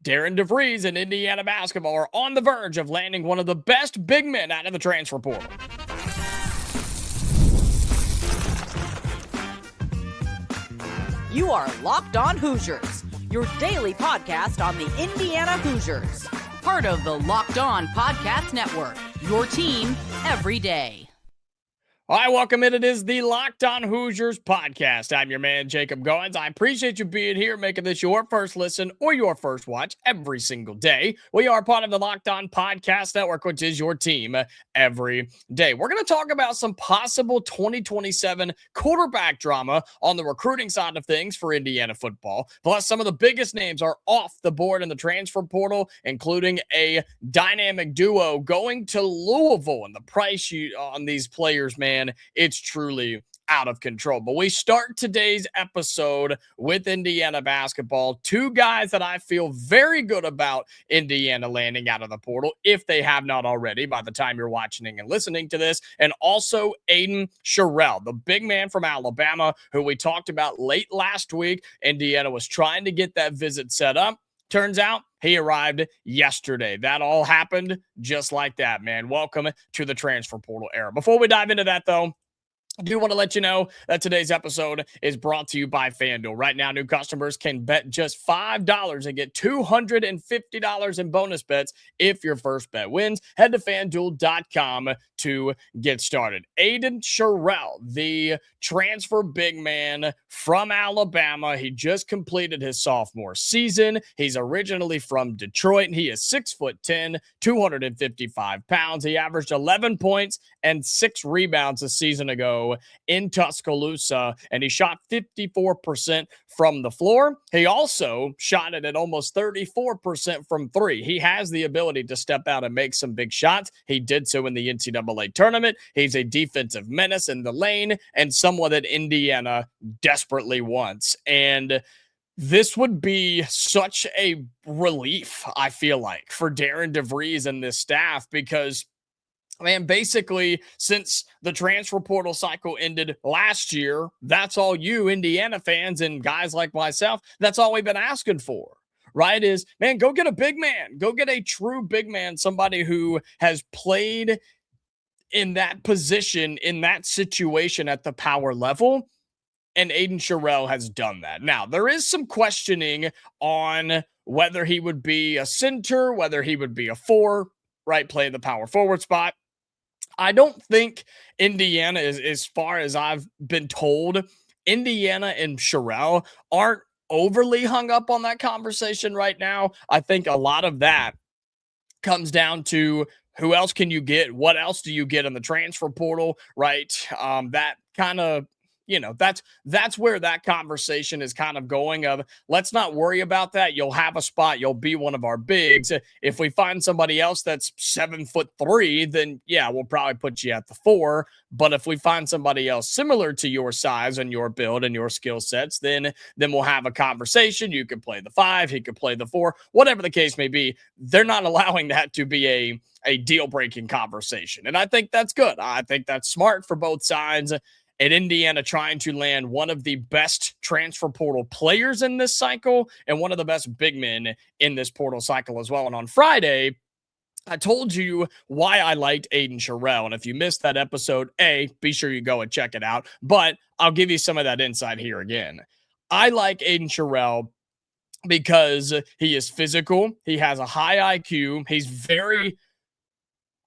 Darian DeVries and Indiana basketball are on the verge of landing one of the best big men out of the transfer portal. You are Locked On Hoosiers, your daily podcast on the Indiana Hoosiers. Part of the Locked On Podcast Network, your team every day. Hi, welcome in. It is the Locked On Hoosiers podcast. I'm your man, Jacob Goins. I appreciate you being here, making this your first listen or your first watch every single day. We are part of the Locked On Podcast Network, which is your team every day. We're going to talk about some possible 2027 quarterback drama on the recruiting side of things for Indiana football. Plus, some of the biggest names are off the board in the transfer portal, including a dynamic duo going to Louisville. And the price on these players, man, it's truly out of control. But we start today's episode with Indiana basketball. Two guys that I feel very good about Indiana landing out of the portal, if they have not already by the time you're watching and listening to this. And also Aiden Sherrell, the big man from Alabama, who we talked about late last week. Indiana was trying to get that visit set up. Turns out he arrived yesterday. That all happened just like that, man. Welcome to the transfer portal era. Before we dive into that, though, I do want to let you know that today's episode is brought to you by FanDuel. Right now, new customers can bet just $5 and get $250 in bonus bets if your first bet wins. Head to FanDuel.com to get started. Aiden Sherrell, the transfer big man from Alabama. He just completed his sophomore season. He's originally from Detroit, and he is 6'10", 255 pounds. He averaged 11 points and 6 rebounds a season ago in Tuscaloosa, and he shot 54% from the floor. He also shot it at almost 34% from three. He has the ability to step out and make some big shots. He did so in the NCAA tournament. He's a defensive menace in the lane and someone that Indiana desperately wants. And this would be such a relief, I feel like, for Darian DeVries and this staff because, man, basically, since the transfer portal cycle ended last year, that's all you Indiana fans and guys like myself, that's all we've been asking for, right? Is, man, go get a big man. Go get a true big man, somebody who has played in that position, in that situation at the power level. And Aiden Sherrell has done that. Now, there is some questioning on whether he would be a center, whether he would be a four, right, play the power forward spot. I don't think Indiana is, as far as I've been told, Indiana and Sherrell aren't overly hung up on that conversation right now. I think a lot of that comes down to who else can you get? What else do you get in the transfer portal, right? That kind of, that's where that conversation is kind of going of, let's not worry about that. You'll have a spot. You'll be one of our bigs. If we find somebody else that's 7'3", then yeah, we'll probably put you at the 4. But if we find somebody else similar to your size and your build and your skill sets, then we'll have a conversation. You could play the 5, he could play the 4, whatever the case may be. They're not allowing that to be a deal-breaking conversation. And I think that's good. I think that's smart for both sides. And Indiana trying to land one of the best transfer portal players in this cycle and one of the best big men in this portal cycle as well. And on Friday, I told you why I liked Aiden Sherrell. And if you missed that episode, be sure you go and check it out. But I'll give you some of that insight here again. I like Aiden Sherrell because he is physical. He has a high IQ. He's very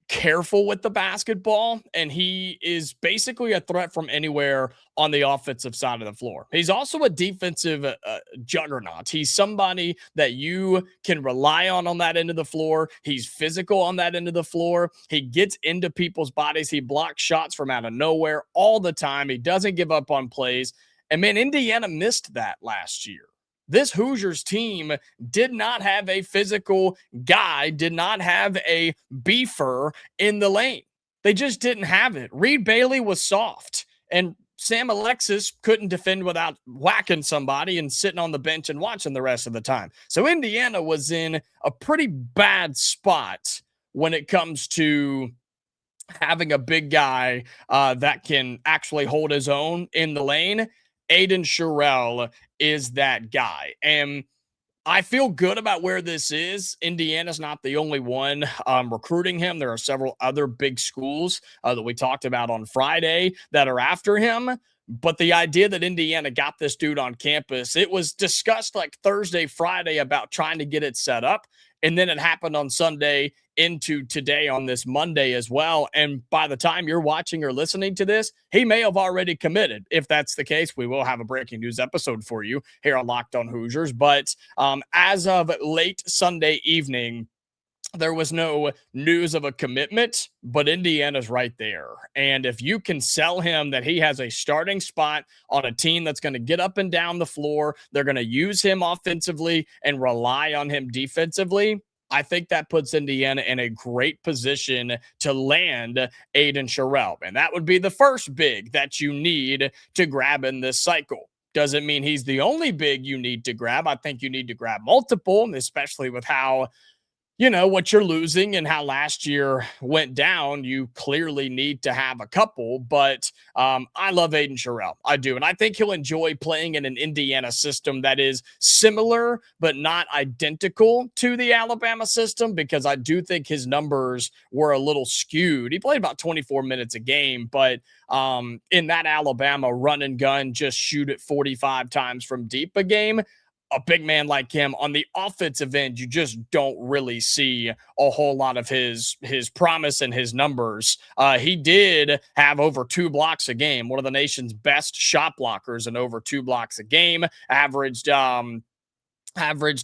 careful with the basketball, and he is basically a threat from anywhere on the offensive side of the floor. He's also a defensive juggernaut. He's somebody that you can rely on that end of the floor. He's physical on that end of the floor. He gets into people's bodies. He blocks shots from out of nowhere all the time. He doesn't give up on plays. And man, Indiana missed that last year. This Hoosiers team did not have a physical guy, did not have a beefer in the lane. They just didn't have it. Reed Bailey was soft, and Sam Alexis couldn't defend without whacking somebody and sitting on the bench and watching the rest of the time. So Indiana was in a pretty bad spot when it comes to having a big guy that can actually hold his own in the lane. Aiden Sherrell is that guy. And I feel good about where this is. Indiana's not the only one recruiting him. There are several other big schools that we talked about on Friday that are after him. But the idea that Indiana got this dude on campus, it was discussed like Thursday, Friday about trying to get it set up. And then it happened on Sunday into today on this Monday as well. And by the time you're watching or listening to this, he may have already committed. If that's the case, we will have a breaking news episode for you here on Locked on Hoosiers. But as of late Sunday evening, there was no news of a commitment, but Indiana's right there. And if you can sell him that he has a starting spot on a team that's going to get up and down the floor, they're going to use him offensively and rely on him defensively, I think that puts Indiana in a great position to land Aiden Sherrell. And that would be the first big that you need to grab in this cycle. Doesn't mean he's the only big you need to grab. I think you need to grab multiple, especially with how what you're losing and how last year went down. You clearly need to have a couple, but I love Aiden Sherrell. I do. And I think he'll enjoy playing in an Indiana system that is similar, but not identical to the Alabama system, because I do think his numbers were a little skewed. He played about 24 minutes a game, but in that Alabama run and gun, just shoot it 45 times from deep a game, a big man like him on the offensive end, you just don't really see a whole lot of his promise and his numbers. He did have over 2 blocks a game, one of the nation's best shot blockers, and over 2 blocks a game, averaged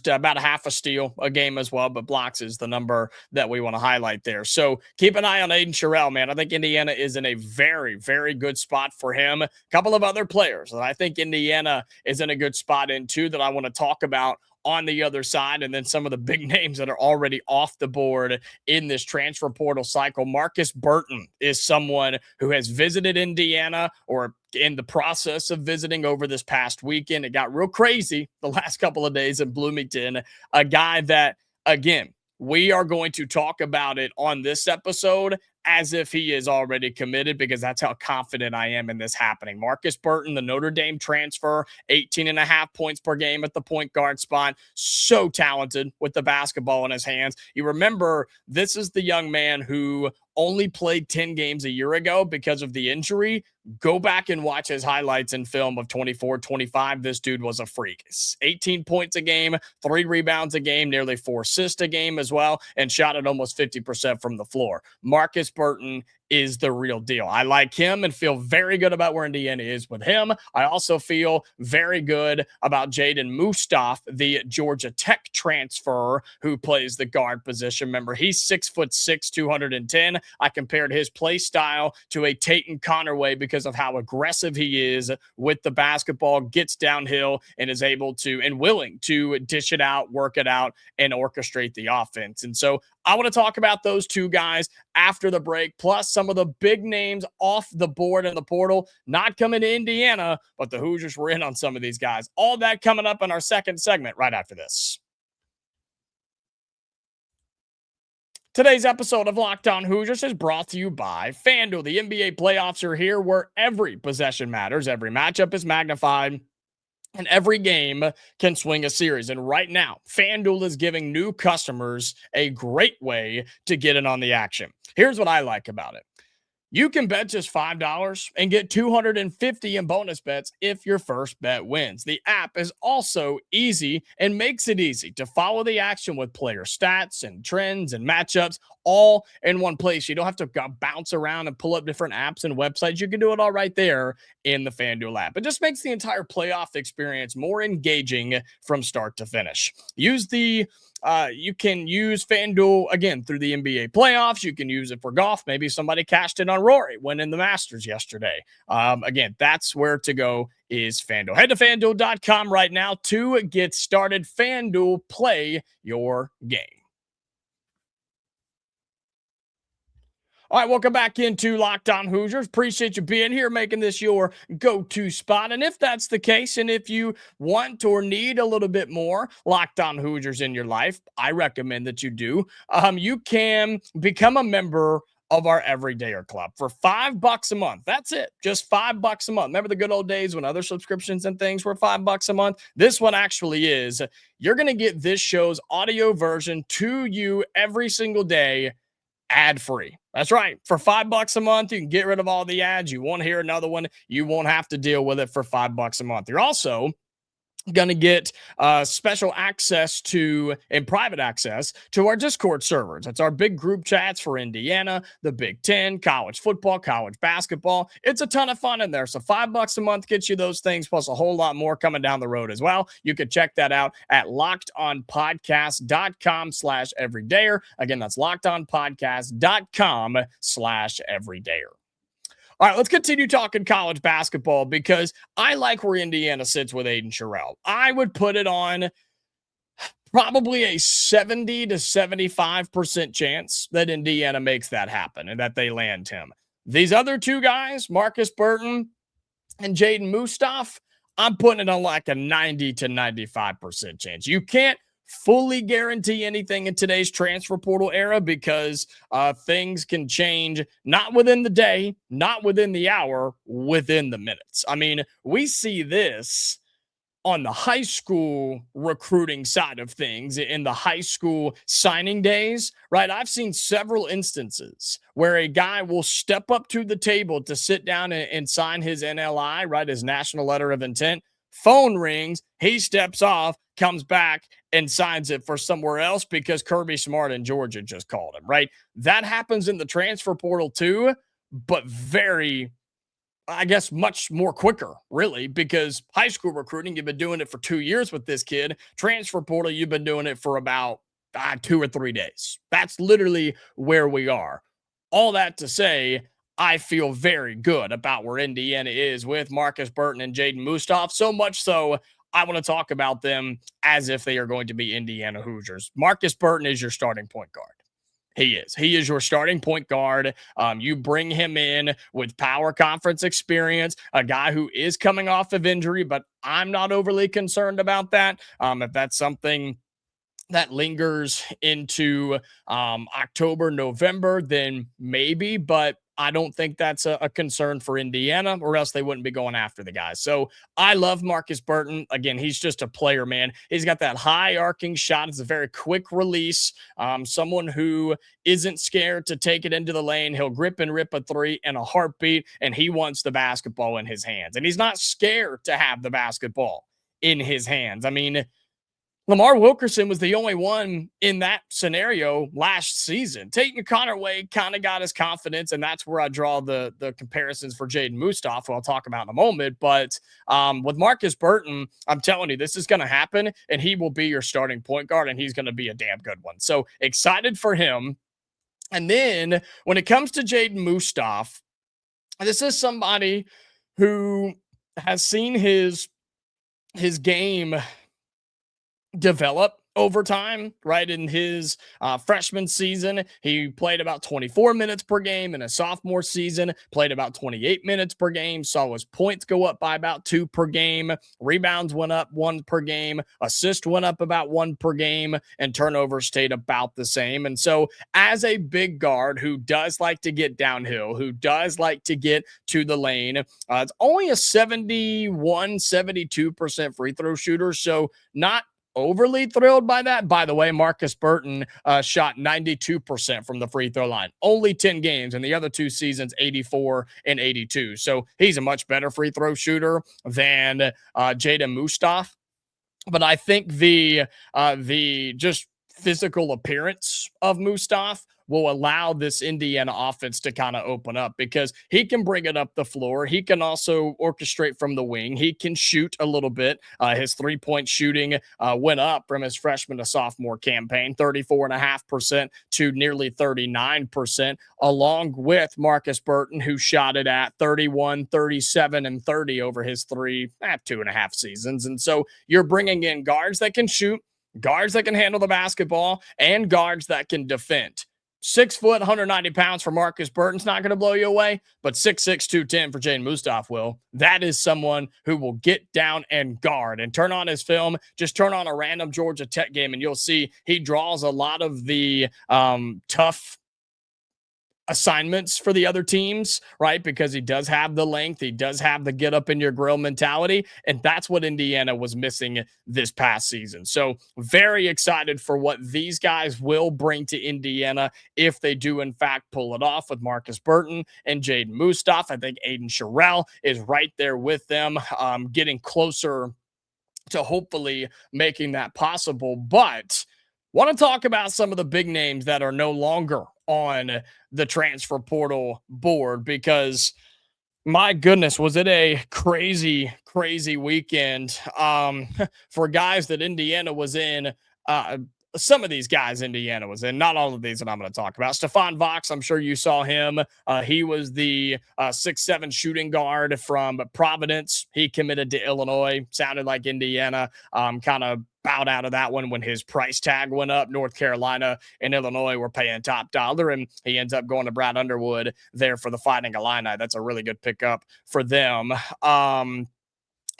about a half a steal a game as well, but blocks is the number that we want to highlight there. So keep an eye on Aiden Sherrell, man. I think Indiana is in a very, very good spot for him. A couple of other players that I think Indiana is in a good spot in too that I want to talk about on the other side, and then some of the big names that are already off the board in this transfer portal cycle. Markus Burton is someone who has visited Indiana or in the process of visiting over this past weekend. It got real crazy the last couple of days in Bloomington. A guy that, again, we are going to talk about it on this episode as if he is already committed, because that's how confident I am in this happening. Markus Burton, the Notre Dame transfer, 18.5 points per game at the point guard spot. So talented with the basketball in his hands. You remember, this is the young man who only played 10 games a year ago because of the injury. Go back and watch his highlights in film of 24-25. This dude was a freak. 18 points a game, 3 rebounds a game, nearly 4 assists a game as well, and shot at almost 50% from the floor. Markus Burton is the real deal. I like him and feel very good about where Indiana is with him. I also feel very good about Jaden Mustaf, the Georgia Tech transfer who plays the guard position. Remember, he's 6'6", 210. I compared his play style to a Tatum Connerway because of how aggressive he is with the basketball, gets downhill, and is able to and willing to dish it out, work it out, and orchestrate the offense. And so I want to talk about those two guys after the break, plus some of the big names off the board in the portal, not coming to Indiana, but the Hoosiers were in on some of these guys. All that coming up in our second segment right after this. Today's episode of Locked on Hoosiers is brought to you by FanDuel. The NBA playoffs are here, where every possession matters, every matchup is magnified, and every game can swing a series. And right now, FanDuel is giving new customers a great way to get in on the action. Here's what I like about it. You can bet just $5 and get $250 in bonus bets if your first bet wins. The app is also easy and makes it easy to follow the action with player stats and trends and matchups all in one place. You don't have to bounce around and pull up different apps and websites. You can do it all right there in the FanDuel app. It just makes the entire playoff experience more engaging from start to finish. You can use FanDuel, again, through the NBA playoffs. You can use it for golf. Maybe somebody cashed in on Rory winning the Masters yesterday. Again, that's where to go is FanDuel. Head to FanDuel.com right now to get started. FanDuel, play your game. All right, welcome back into Locked on Hoosiers. Appreciate you being here, making this your go-to spot. And if that's the case, and if you want or need a little bit more Locked on Hoosiers in your life, I recommend that you do. You can become a member of our Everydayer Club for $5 a month. That's it. Just $5 a month. Remember the good old days when other subscriptions and things were $5 a month? This one actually is. You're going to get this show's audio version to you every single day, ad-free. That's right. For $5 a month, you can get rid of all the ads. You won't hear another one. You won't have to deal with it for $5 a month. You're also going to get special access to and private access to our Discord servers. That's our big group chats for Indiana, the Big Ten, college football, college basketball. It's a ton of fun in there. So $5 a month gets you those things, plus a whole lot more coming down the road as well. You can check that out at lockedonpodcast.com/everydayer. Again, that's lockedonpodcast.com/everydayer. All right, let's continue talking college basketball because I like where Indiana sits with Aiden Sherrell. I would put it on probably a 70 to 75% chance that Indiana makes that happen and that they land him. These other two guys, Markus Burton and Jaden Mustaf, I'm putting it on like a 90 to 95% chance. You can't fully guarantee anything in today's transfer portal era because things can change, not within the day, not within the hour, within the minutes. I mean, we see this on the high school recruiting side of things in the high school signing days, right? I've seen several instances where a guy will step up to the table to sit down and sign his NLI, right? His national letter of intent. Phone rings, he steps off, comes back and signs it for somewhere else because Kirby Smart in Georgia just called him, right? That happens in the transfer portal too, but very, I guess, much more quicker, really, because high school recruiting, you've been doing it for 2 years with this kid. Transfer portal, you've been doing it for about 2 or 3 days. That's literally where we are. All that to say, I feel very good about where Indiana is with Markus Burton and Jaden Mustaf, so much so I want to talk about them as if they are going to be Indiana Hoosiers. Markus Burton is your starting point guard. He is. He is your starting point guard. You bring him in with power conference experience, a guy who is coming off of injury, but I'm not overly concerned about that. If that's something that lingers into October, November, then maybe, but I don't think that's a concern for Indiana, or else they wouldn't be going after the guys. So I love Markus Burton. Again, he's just a player, man. He's got that high arcing shot. It's a very quick release. Someone who isn't scared to take it into the lane. He'll grip and rip a three in a heartbeat, and he wants the basketball in his hands. And he's not scared to have the basketball in his hands. I mean, Lamar Wilkerson was the only one in that scenario last season. Taking Connerway kind of got his confidence, and that's where I draw the comparisons for Jaden Mustaf, who I'll talk about in a moment. But with Markus Burton, I'm telling you, this is going to happen, and he will be your starting point guard, and he's going to be a damn good one. So excited for him. And then when it comes to Jaden Mustaf, this is somebody who has seen his game develop over time, right? In his freshman season, he played about 24 minutes per game. In a sophomore season, played about 28 minutes per game, saw his points go up by about 2 per game. Rebounds went up 1 per game. Assist went up about 1 per game, and turnovers stayed about the same. And so as a big guard who does like to get downhill, who does like to get to the lane, it's only a 72% free throw shooter. So not overly thrilled by that. By the way, Markus Burton shot 92% from the free throw line. Only 10 games, and the other 2 seasons, 84 and 82. So he's a much better free throw shooter than Jaden Mustaf. But I think the just physical appearance of Mustaf will allow this Indiana offense to kind of open up because he can bring it up the floor. He can also orchestrate from the wing. He can shoot a little bit. His three-point shooting went up from his freshman to sophomore campaign, 34.5% to nearly 39%, along with Markus Burton, who shot it at 31, 37, and 30 over his 2.5 seasons. And so you're bringing in guards that can shoot, guards that can handle the basketball, and guards that can defend. 6 foot, 190 pounds for Markus Burton's not going to blow you away, but 6'6", 210 for Jaden Mustaf will. That is someone who will get down and guard and turn on his film. Just turn on a random Georgia Tech game and you'll see he draws a lot of the tough assignments for the other teams, right? Because he does have the length, he does have the get up in your grill mentality, and that's what Indiana was missing this past season. So very excited for what these guys will bring to Indiana if they do in fact pull it off with Markus Burton and Jaden Mustaf. I think Aiden Sherrell is right there with them, getting closer to hopefully making that possible. But want to talk about some of the big names that are no longer on the transfer portal board, because my goodness, was it a crazy, crazy weekend for guys that Indiana was in. Some of these guys Indiana was in, not all of these that I'm going to talk about. Stephon Vox, I'm sure you saw him. He was the 6'7" shooting guard from Providence. He committed to Illinois. Sounded like Indiana kind of bowed out of that one when his price tag went up. North Carolina and Illinois were paying top dollar, and he ends up going to Brad Underwood there for the Fighting Illini. That's a really good pickup for them.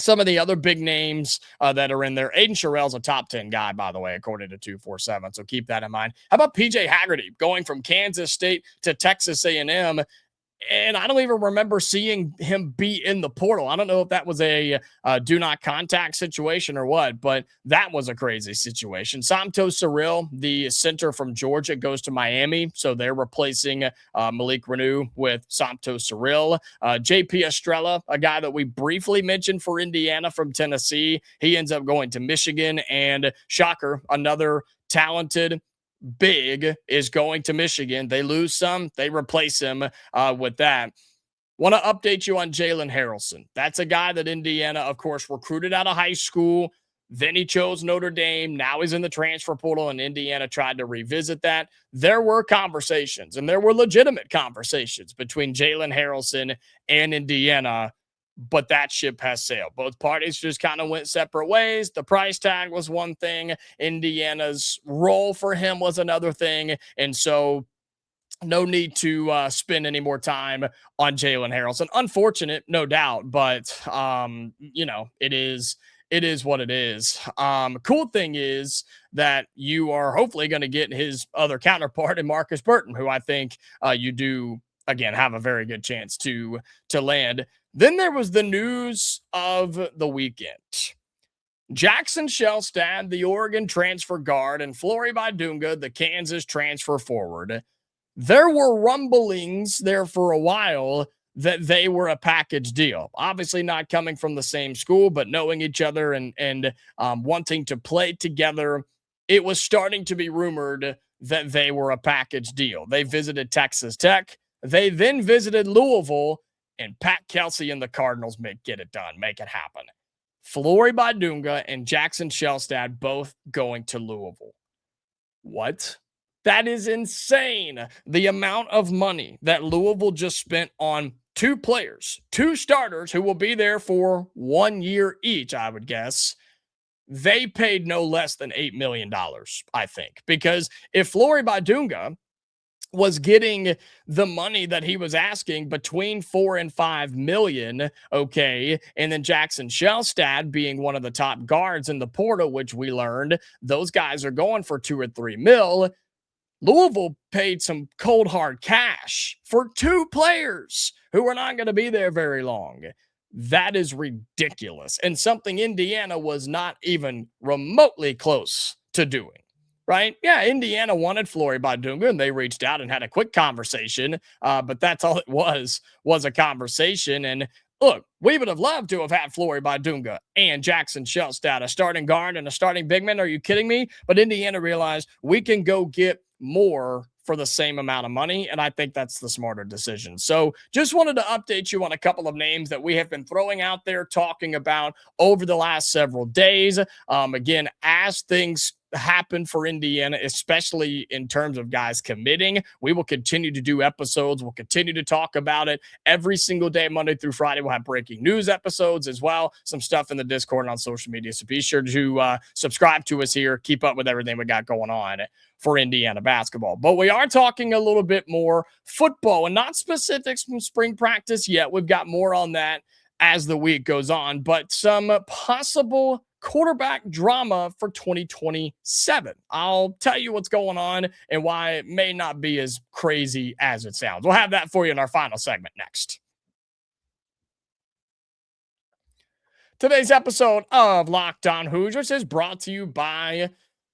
Some of the other big names that are in there. Aiden Sherrell's a top 10 guy, by the way, according to 247. So keep that in mind. How about PJ Haggerty going from Kansas State to Texas A&M? And I don't even remember seeing him be in the portal. I don't know if that was a do not contact situation or what, but that was a crazy situation. Samto Cyril, the center from Georgia, goes to Miami. So they're replacing Malik Renew with Samto Cyril. JP Estrella, a guy that we briefly mentioned for Indiana from Tennessee, he ends up going to Michigan. And shocker, another talented big is going to Michigan. They lose some, they replace him with that. Want to update you on Jalen Harrelson. That's a guy that Indiana, of course, recruited out of high school. Then he chose Notre Dame. Now he's in the transfer portal, and Indiana tried to revisit that. There were conversations, and there were legitimate conversations between Jalen Harrelson and Indiana, but that ship has sailed. Both parties just kind of went separate ways. The price tag was one thing. Indiana's role for him was another thing. And so no need to spend any more time on Jalen Harrelson. Unfortunate, no doubt, but it is what it is. Cool thing is that you are hopefully going to get his other counterpart in Markus Burton, who I think you do, again, have a very good chance to land. Then there was the news of the weekend. Jackson Shellstad, the Oregon transfer guard, and Flory Bidunga, the Kansas transfer forward. There were rumblings there for a while that they were a package deal. Obviously not coming from the same school, but knowing each other and wanting to play together. It was starting to be rumored that they were a package deal. They visited Texas Tech. They then visited Louisville, and Pat Kelsey and the Cardinals get it done, make it happen. Flory Bidunga and Jackson Shellstad both going to Louisville. What? That is insane. The amount of money that Louisville just spent on two players, two starters who will be there for 1 year each, I would guess. They paid no less than $8 million, I think. Because if Flory Bidunga was getting the money that he was asking between $4 and $5 million, okay, and then Jackson Shellstad being one of the top guards in the portal, which we learned those guys are going for $2 or $3 million. Louisville paid some cold hard cash for two players who are not going to be there very long. That is ridiculous, and something Indiana was not even remotely close to doing. Right? Yeah, Indiana wanted Flory Bidunga, and they reached out and had a quick conversation, but that's all it was a conversation. And look, we would have loved to have had Flory Bidunga and Jackson Shellstad, a starting guard and a starting big man. Are you kidding me? But Indiana realized we can go get more for the same amount of money, and I think that's the smarter decision. So just wanted to update you on a couple of names that we have been throwing out there, talking about over the last several days. Again, as things happen for Indiana, especially in terms of guys committing, we will continue to do episodes. We'll continue to talk about it every single day, Monday through Friday. We'll have breaking news episodes as well, some stuff in the Discord and on social media. So be sure to subscribe to us here, keep up with everything we got going on for Indiana basketball. But we are talking a little bit more football, and not specifics from spring practice yet. We've got more on that as the week goes on, but some possible quarterback drama for 2027. I'll tell you what's going on and why it may not be as crazy as it sounds. We'll have that for you in our final segment next. Today's episode of Locked On Hoosiers is brought to you by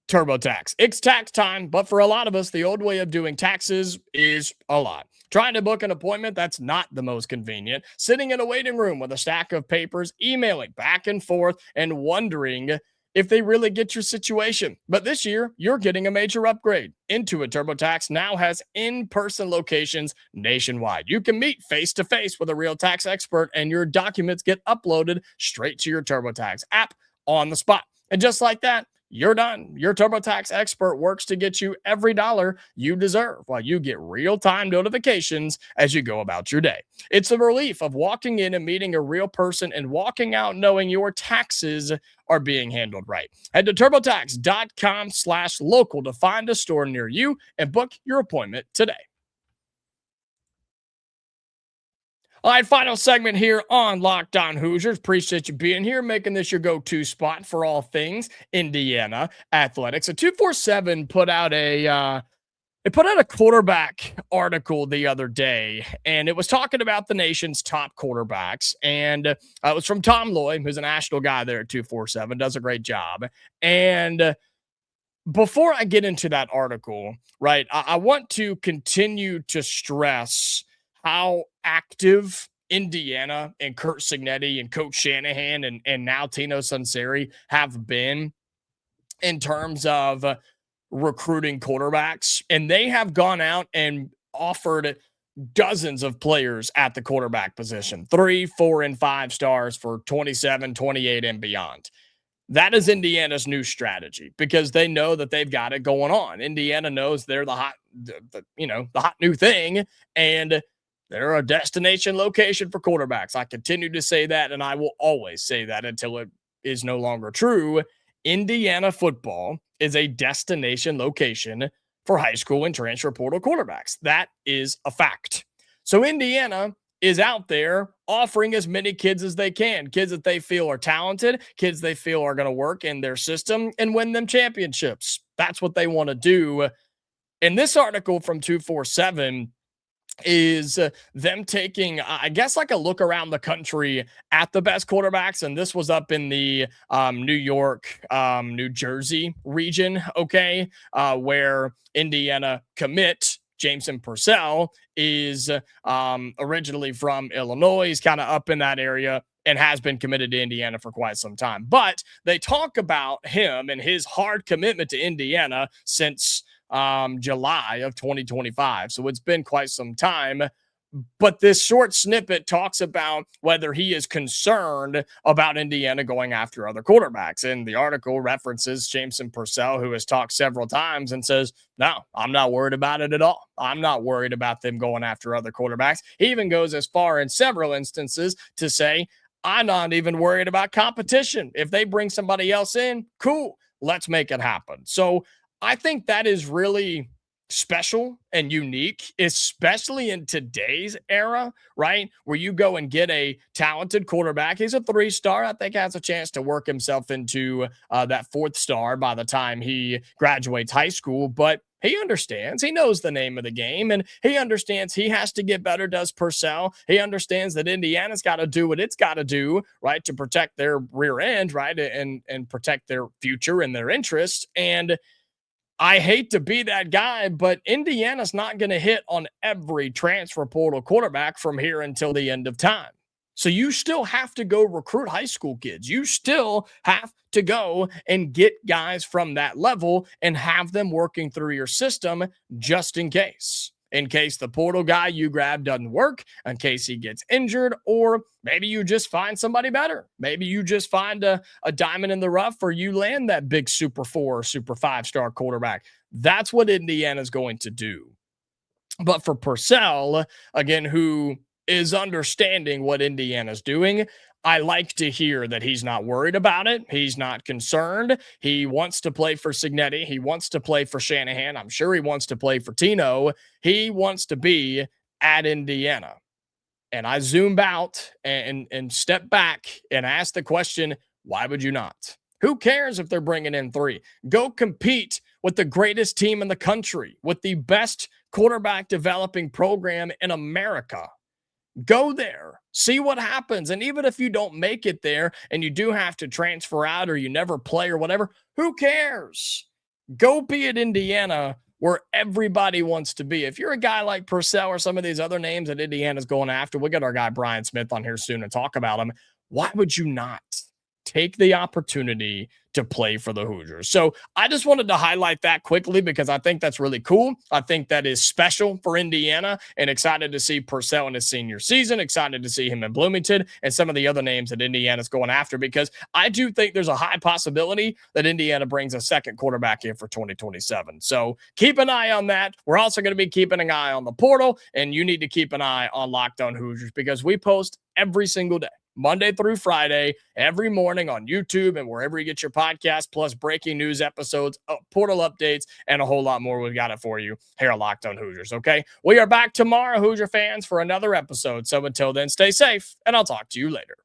TurboTax. It's tax time, but for a lot of us, the old way of doing taxes is a lot. Trying to book an appointment, that's not the most convenient. Sitting in a waiting room with a stack of papers, emailing back and forth, and wondering if they really get your situation. But this year, you're getting a major upgrade. Intuit TurboTax now has in-person locations nationwide. You can meet face-to-face with a real tax expert, and your documents get uploaded straight to your TurboTax app on the spot. And just like that, you're done. Your TurboTax expert works to get you every dollar you deserve while you get real-time notifications as you go about your day. It's the relief of walking in and meeting a real person and walking out knowing your taxes are being handled right. Head to turbotax.com/local to find a store near you and book your appointment today. All right, final segment here on Locked On Hoosiers. Appreciate you being here, making this your go-to spot for all things Indiana athletics. So 247 put out a quarterback article the other day, and it was talking about the nation's top quarterbacks. And it was from Tom Loy, who's a national guy there at 247, does a great job. And before I get into that article, right, I want to continue to stress how active Indiana and Curt Cignetti and Coach Shanahan and now Tino Sunseri have been in terms of recruiting quarterbacks. And they have gone out and offered dozens of players at the quarterback position, 3, 4, and 5 stars for 27, 28, and beyond. That is Indiana's new strategy because they know that they've got it going on. Indiana knows they're the hot new thing, and they're a destination location for quarterbacks. I continue to say that, and I will always say that until it is no longer true. Indiana football is a destination location for high school and transfer portal quarterbacks. That is a fact. So Indiana is out there offering as many kids as they can, kids that they feel are talented, kids they feel are going to work in their system and win them championships. That's what they want to do. And this article from 247 is them taking, I guess, like a look around the country at the best quarterbacks. And this was up in the New York, New Jersey region, okay, where Indiana commit Jameson Purcell is originally from Illinois. He's kind of up in that area and has been committed to Indiana for quite some time. But they talk about him and his hard commitment to Indiana since July of 2025. So it's been quite some time. But this short snippet talks about whether he is concerned about Indiana going after other quarterbacks. And the article references Jameson Purcell, who has talked several times and says, no, I'm not worried about it at all. I'm not worried about them going after other quarterbacks. He even goes as far in several instances to say, I'm not even worried about competition. If they bring somebody else in, cool, let's make it happen. So I think that is really special and unique, especially in today's era, right? Where you go and get a talented quarterback. He's a 3-star. I think has a chance to work himself into that 4th star by the time he graduates high school. But he understands. He knows the name of the game, and he understands he has to get better, does Purcell. He understands that Indiana's got to do what it's got to do, right, to protect their rear end, right, and protect their future and their interests. And I hate to be that guy, but Indiana's not going to hit on every transfer portal quarterback from here until the end of time. So you still have to go recruit high school kids. You still have to go and get guys from that level and have them working through your system just in case. In case the portal guy you grab doesn't work, in case he gets injured, or maybe you just find somebody better. Maybe you just find a diamond in the rough, or you land that big super 4 or super 5-star quarterback. That's what Indiana's going to do. But for Purcell, again, who is understanding what Indiana's doing, I like to hear that he's not worried about it. He's not concerned. He wants to play for Cignetti. He wants to play for Shanahan. I'm sure he wants to play for Tino. He wants to be at Indiana. And I zoomed out and step back and ask the question, why would you not? Who cares if they're bringing in 3? Go compete with the greatest team in the country, with the best quarterback developing program in America. Go there, see what happens. And even if you don't make it there and you do have to transfer out or you never play or whatever, who cares? Go be at Indiana where everybody wants to be. If you're a guy like Purcell or some of these other names that Indiana's going after, we'll get our guy Brian Smith on here soon and talk about him. Why would you not take the opportunity to play for the Hoosiers? So I just wanted to highlight that quickly because I think that's really cool. I think that is special for Indiana, and excited to see Purcell in his senior season, excited to see him in Bloomington and some of the other names that Indiana's going after, because I do think there's a high possibility that Indiana brings a second quarterback in for 2027. So keep an eye on that. We're also going to be keeping an eye on the portal, and you need to keep an eye on Locked On Hoosiers because we post every single day, Monday through Friday, every morning on YouTube and wherever you get your podcast, plus breaking news episodes, portal updates, and a whole lot more. We've got it for you here at Locked On Hoosiers, okay? We are back tomorrow, Hoosier fans, for another episode. So until then, stay safe, and I'll talk to you later.